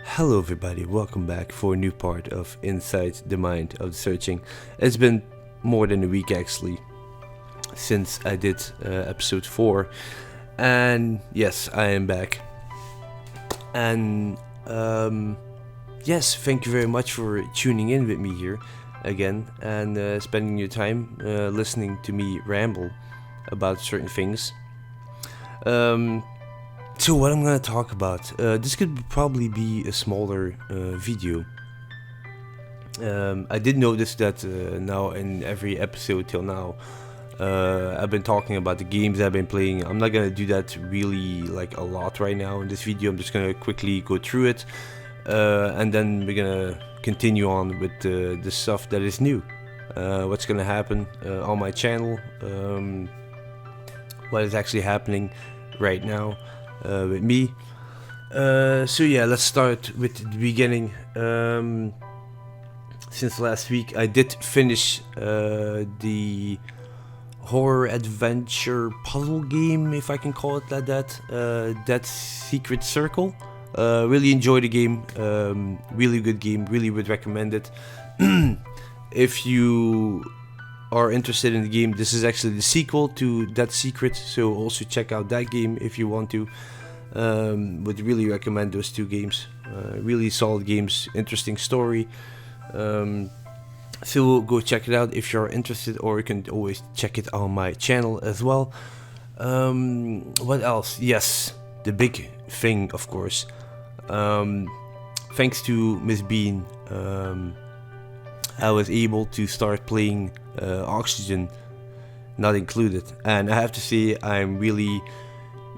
Hello, everybody. Welcome back for a new part of Inside the Mind of the Searching. It's been more than a week actually since I did episode 4, and yes, I am back. And yes, thank you very much for tuning in with me here again and spending your time listening to me ramble about certain things. Um, So what I'm gonna talk about, this could probably be a smaller video. I did notice that now in every episode till now, I've been talking about the games I've been playing. I'm not gonna do that really like a lot right now in this video. I'm just gonna quickly go through it, and then we're gonna continue on with the stuff that is new. What's gonna happen on my channel, what is actually happening right now with me. So yeah, let's start with the beginning. Since last week, I did finish the horror adventure puzzle game, if I can call it like that. That Secret Circle. Really enjoy the game. Really good game. Really would recommend it. If you are interested in the game, this is actually the sequel to That Secret, so also check out that game if you want to. Would really recommend those two games. Really solid games, interesting story. So go check it out if you're interested, or you can always check it on my channel as well. What else? Yes, the big thing, of course. Thanks to Miss Bean, I was able to start playing Oxygen Not Included, and I have to say I'm really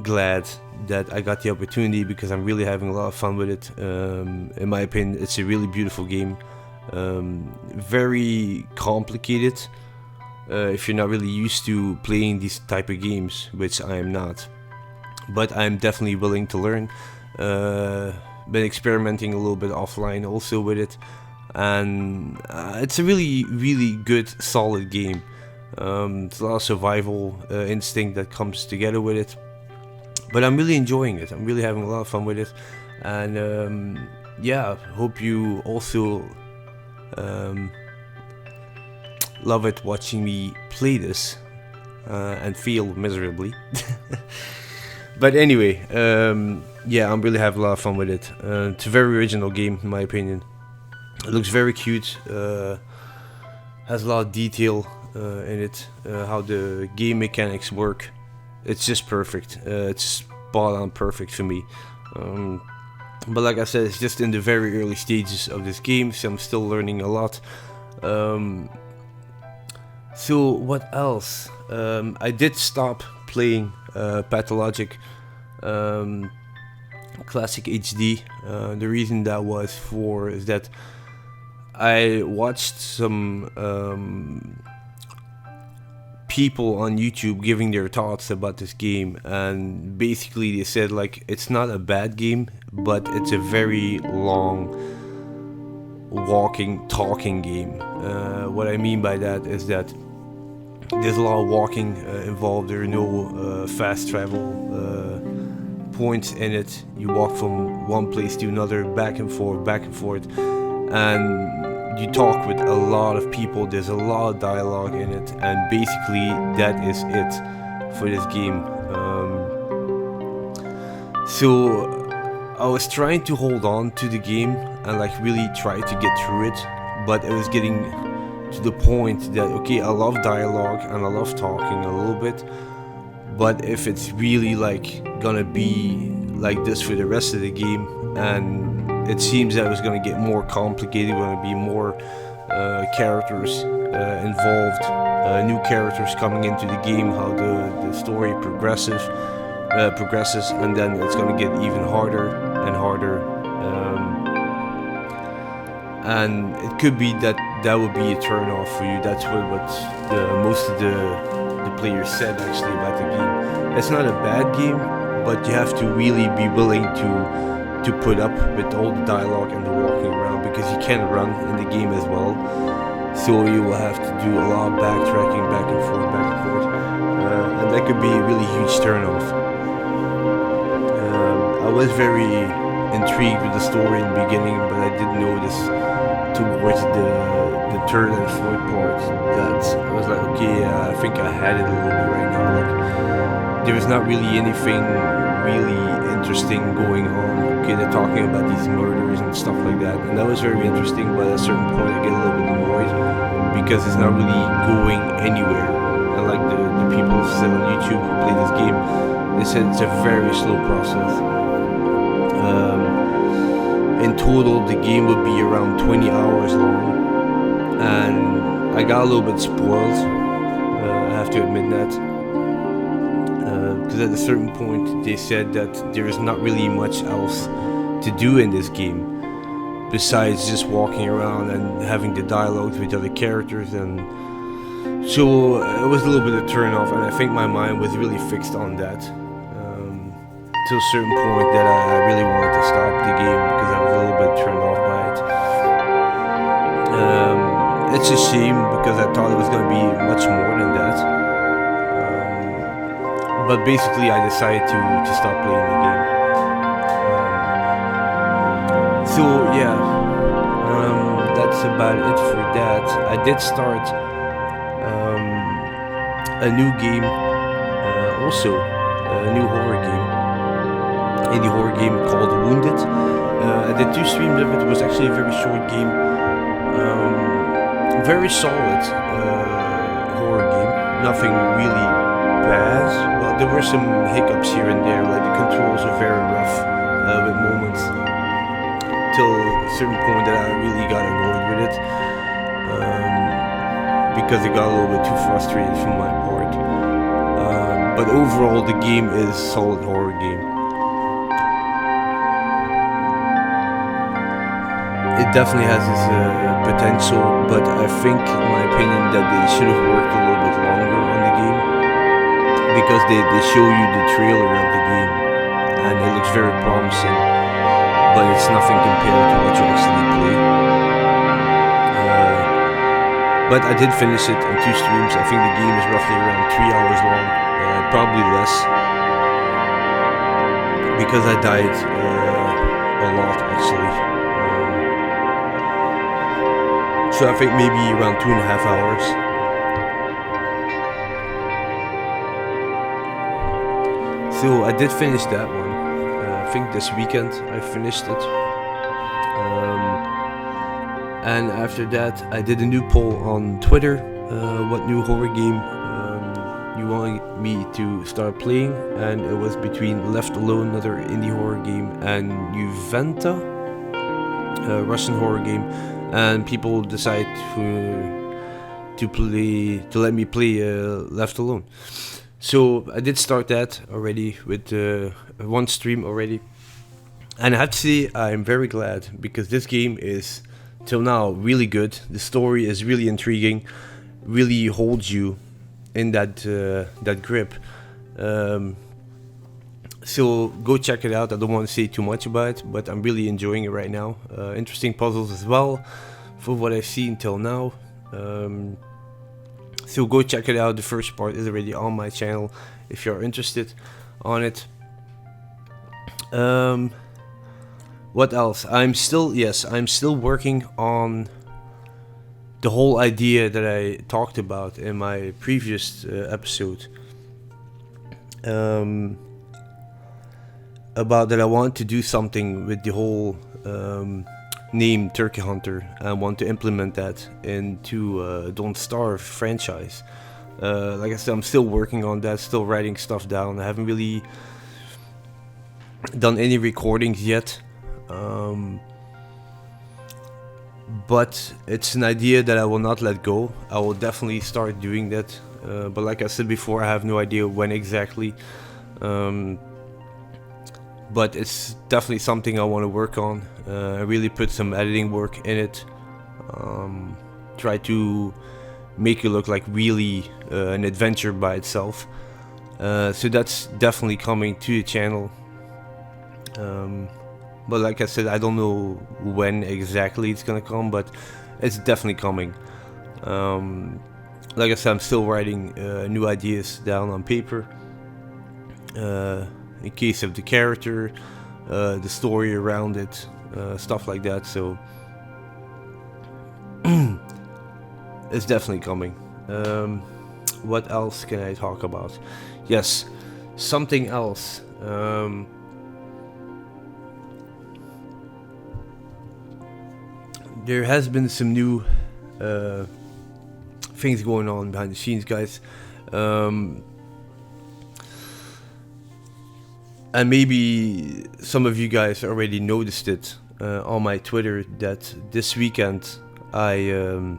glad that I got the opportunity, because I'm really having a lot of fun with it. In my opinion, it's a really beautiful game. Very complicated if you're not really used to playing these type of games, which I am not, but I'm definitely willing to learn. Been experimenting a little bit offline also with it, and it's a really good solid game. It's a lot of survival instinct that comes together with it, but I'm really enjoying it. I'm really having a lot of fun with it, and yeah, hope you also love it watching me play this and fail miserably. But anyway, yeah, I'm really having a lot of fun with it. It's a very original game in my opinion. It looks very cute, has a lot of detail in it, how the game mechanics work. It's just perfect. It's spot on perfect for me. But like I said, it's just in the very early stages of this game, so I'm still learning a lot. So what else? I did stop playing Pathologic Classic HD. The reason that was for is that I watched some people on YouTube giving their thoughts about this game, and basically they said like it's not a bad game, but it's a very long walking talking game. What I mean by that is that there's a lot of walking involved. There are no fast travel points in it. You walk from one place to another, back and forth, and you talk with a lot of people. There's a lot of dialogue in it, and basically that is it for this game. So I was trying to hold on to the game and like really try to get through it, but it was getting to the point that okay, I love dialogue and I love talking a little bit, but if it's really like gonna be like this for the rest of the game, and it seems that it's gonna get more complicated, gonna be more characters involved, new characters coming into the game, how the story progresses, and then it's gonna get even harder and harder. And it could be that that would be a turn off for you. That's what most of the players said actually about the game. It's not a bad game, but you have to really be willing to put up with all the dialogue and the walking around, because you can run in the game as well. So you will have to do a lot of backtracking, back and forth, and that could be a really huge turn off. I was very intrigued with the story in the beginning, but I did notice towards the third and fourth part that I was like, okay, I think I had it a little bit right now. Like, there is not really anything really interesting going on. Okay, they're talking about these murders and stuff like that, and that was very interesting, but at a certain point I get a little bit annoyed because it's not really going anywhere. And like the people said on YouTube who play this game, they said it's a very slow process. In total, the game would be around 20 hours long, and I got a little bit spoiled. I have to admit that, because at a certain point they said that there is not really much else to do in this game besides just walking around and having the dialogue with other characters, and so it was a little bit of turn off, and I think my mind was really fixed on that. To a certain point that I really wanted to stop the game because I was a little bit turned off by it. It's a shame because I thought it was going to be much more than that. But basically I decided to stop playing the game. So yeah, that's about it for that. I did start a new game, also a new horror game. Indie horror game called Wounded. I did 2 streams of it. It was actually a very short game. Very solid horror game. Nothing really bad. Well, there were some hiccups here and there. Like the controls were very rough with moments. Till a certain point that I really got annoyed with it. Because it got a little bit too frustrated from my part. But overall the game is a solid horror game. It definitely has its potential, but I think, in my opinion, that they should have worked a little bit longer on the game, because they show you the trailer of the game and it looks very promising, but it's nothing compared to what you actually play. But I did finish it in 2 streams. I think the game is roughly around 3 hours long, probably less, because I died a lot actually. So I think maybe around 2.5 hours. So I did finish that one. I think this weekend I finished it. And after that I did a new poll on Twitter. What new horror game you wanted me to start playing. And it was between Left Alone, another indie horror game, and Juventa, a Russian horror game. And people decide to let me play Left Alone. So I did start that already with 1 stream already, and I have to say I'm very glad, because this game is till now really good. The story is really intriguing, really holds you in that grip. So go check it out. I don't want to say too much about it, but I'm really enjoying it right now. Interesting puzzles as well, for what I've seen till now. So go check it out. The first part is already on my channel if you're interested on it. What else? I'm still working on the whole idea that I talked about in my previous episode. About that I want to do something with the whole name Turkey Hunter. I want to implement that into Don't Starve franchise. Like I said, I'm still working on that, still writing stuff down. I haven't really done any recordings yet, but it's an idea that I will not let go. I will definitely start doing that, but like I said before, I have no idea when exactly. But it's definitely something I want to work on. I really put some editing work in it. Try to make it look like really an adventure by itself. So that's definitely coming to the channel. But like I said, I don't know when exactly it's gonna come, but it's definitely coming. Like I said, I'm still writing new ideas down on paper. In case of the character, the story around it, stuff like that. So it's definitely coming. What else can I talk about? Yes, something else. There has been some new things going on behind the scenes, guys. And maybe some of you guys already noticed it on my Twitter that this weekend I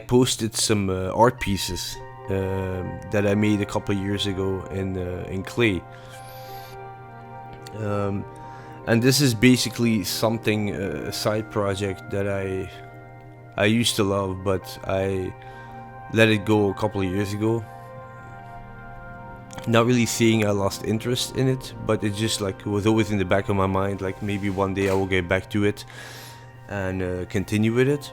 posted some art pieces that I made a couple of years ago in clay. And this is basically something, a side project that I used to love, but I let it go a couple of years ago. Not really saying I lost interest in it, but it just like was always in the back of my mind, like maybe one day I will get back to it and continue with it.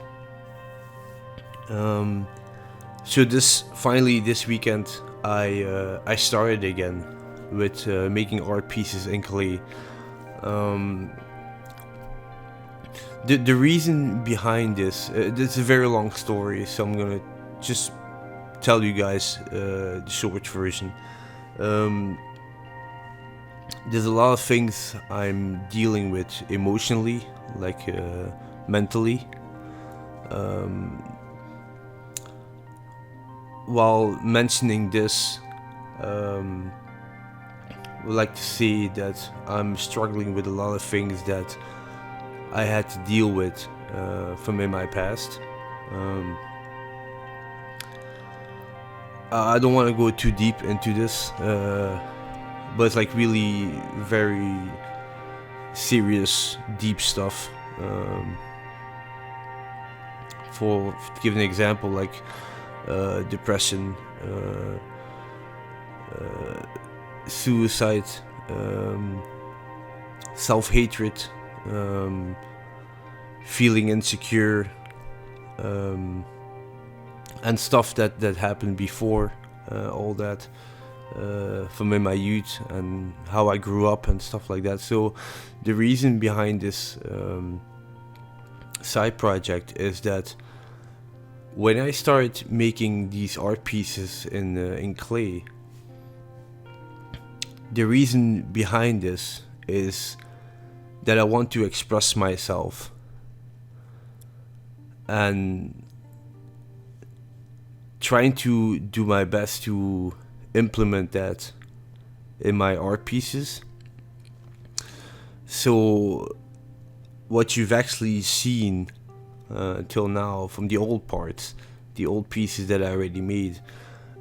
So this weekend I started again with making art pieces in clay. The reason behind this is a very long story, so I'm gonna just tell you guys the short version. There's a lot of things I'm dealing with emotionally, like mentally. While mentioning this, would like to say that I'm struggling with a lot of things that I had to deal with from in my past. I don't want to go too deep into this, but it's like really very serious, deep stuff. To give an example, like depression, suicide, self-hatred, feeling insecure, and stuff that happened before all that, from in my youth and how I grew up and stuff like that. So the reason behind this side project is that when I started making these art pieces in clay, the reason behind this is that I want to express myself and trying to do my best to implement that in my art pieces. So what you've actually seen till now from the old parts, the old pieces that I already made,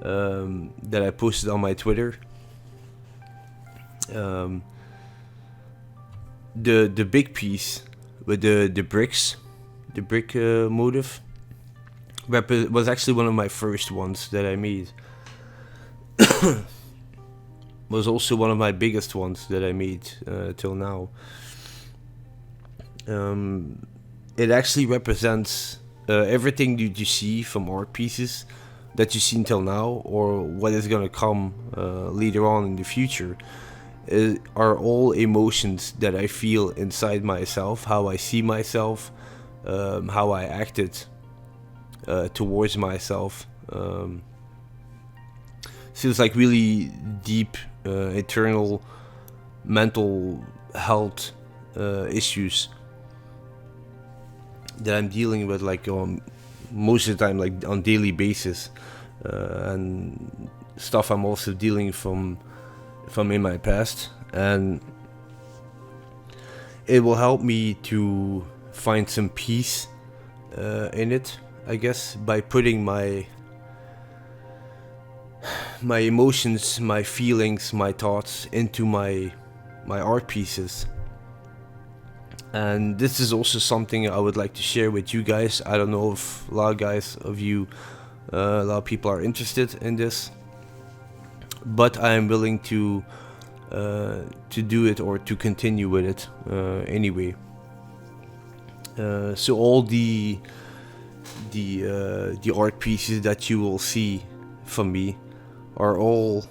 that I posted on my Twitter, the big piece with the bricks, the brick motif, was actually one of my first ones that I made. Was also one of my biggest ones that I made till now. It actually represents everything that you see from art pieces that you've seen till now, or what is gonna come later on in the future, are all emotions that I feel inside myself, how I see myself, how I acted towards myself. So it's like really deep, internal mental health issues that I'm dealing with, like most of the time, like on daily basis, and stuff I'm also dealing from in my past, and it will help me to find some peace in it, I guess, by putting my emotions, my feelings, my thoughts into my art pieces. And this is also something I would like to share with you guys. I don't know if a lot of people are interested in this, but I am willing to do it, or to continue with it anyway. So all the art pieces that you will see from me are all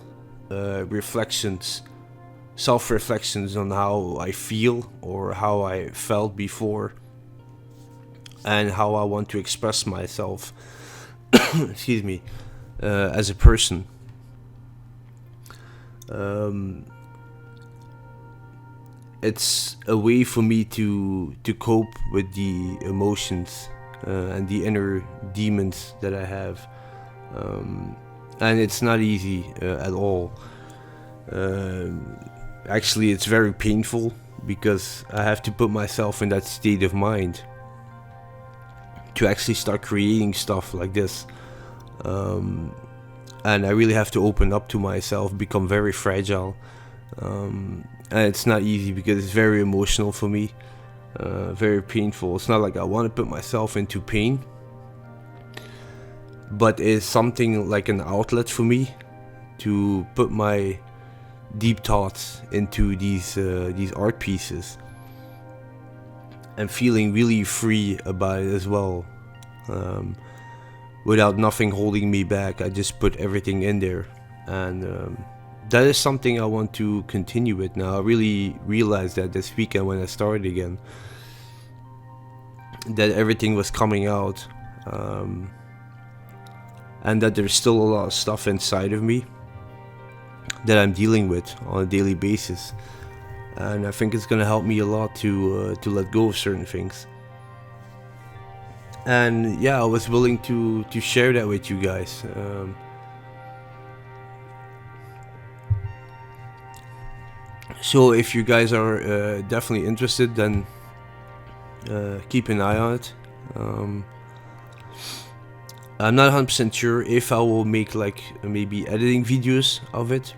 reflections self-reflections on how I feel or how I felt before, and how I want to express myself, excuse me, as a person. Um, it's a way for me to cope with the emotions and the inner demons that I have, and it's not easy at all. Um, Actually, it's very painful because I have to put myself in that state of mind to actually start creating stuff like this. Um, and I really have to open up to myself, become very fragile. And it's not easy because it's very emotional for me, very painful. It's not like I want to put myself into pain, but it's something like an outlet for me to put my deep thoughts into these art pieces, and feeling really free about it as well. Without nothing holding me back, I just put everything in there, and that is something I want to continue with now. I really realized that this weekend when I started again, that everything was coming out, and that there's still a lot of stuff inside of me that I'm dealing with on a daily basis, and I think it's gonna help me a lot to let go of certain things. And yeah, I was willing to share that with you guys. So if you guys are definitely interested, then keep an eye on it. I'm not 100% sure if I will make like maybe editing videos of it,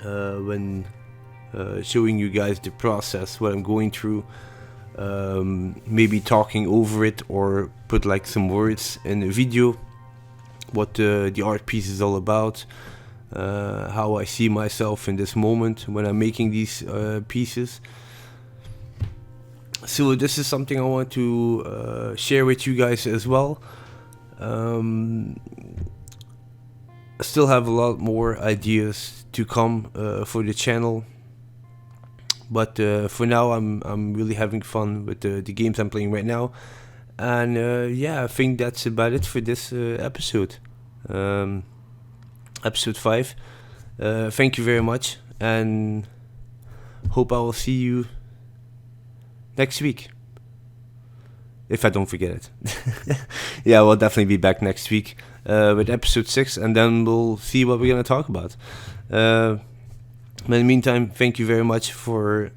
when showing you guys the process, what I'm going through, maybe talking over it, or put like some words in a video, what the art piece is all about, how I see myself in this moment when I'm making these pieces. So this is something I want to share with you guys as well. I still have a lot more ideas to come for the channel, but for now I'm really having fun with the games I'm playing right now. And yeah, I think that's about it for this episode, episode 5. Thank you very much, and hope I will see you next week, if I don't forget it. Yeah, we'll definitely be back next week with episode 6, and then we'll see what we're going to talk about. But in the meantime, thank you very much for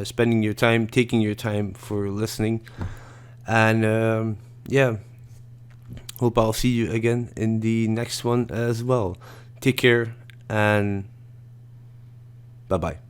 spending your time, taking your time for listening. And yeah, hope I'll see you again in the next one as well. Take care, and bye-bye.